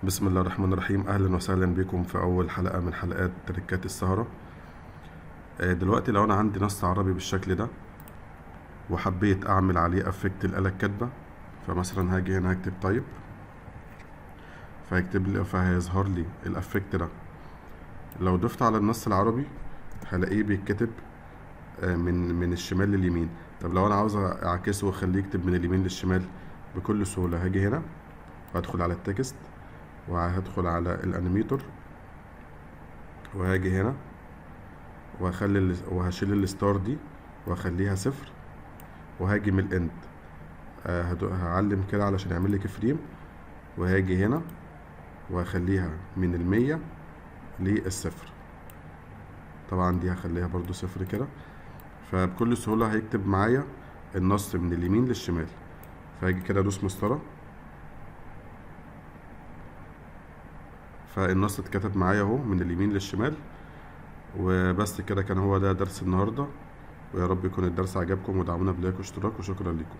بسم الله الرحمن الرحيم. اهلا وسهلا بكم في اول حلقة من حلقات تركات السهرة. دلوقتي لو انا عندي نص عربي بالشكل ده وحبيت اعمل عليه افكت الآلة الكاتبة، فمثلا هاجي هنا هكتب تايب، فهيظهر لي الافكت ده. لو ضفت على النص العربي هلاقيه بيتكتب من الشمال لليمين. طب لو انا عاوز اعكسه واخليه يكتب من اليمين للشمال بكل سهولة، هاجي هنا وهدخل على التكست وهدخل على الانيميتور وهاجي هنا وهشيل الستار دي واخليها صفر، وهاجي من الاند هعلم كده علشان يعمل لي فريم، وهاجي هنا وهخليها من 100 للصفر. طبعا دي هخليها برضو صفر كده، فبكل سهولة هيكتب معايا النص من اليمين للشمال. فهاجي كده ادوس مسطرة، فالنص اتكتب معايا اهو من اليمين للشمال. وبس كده، كان هو ده درس النهاردة، ويا رب يكون الدرس عجبكم، ودعمونا بلايك واشتراك، وشكرا لكم.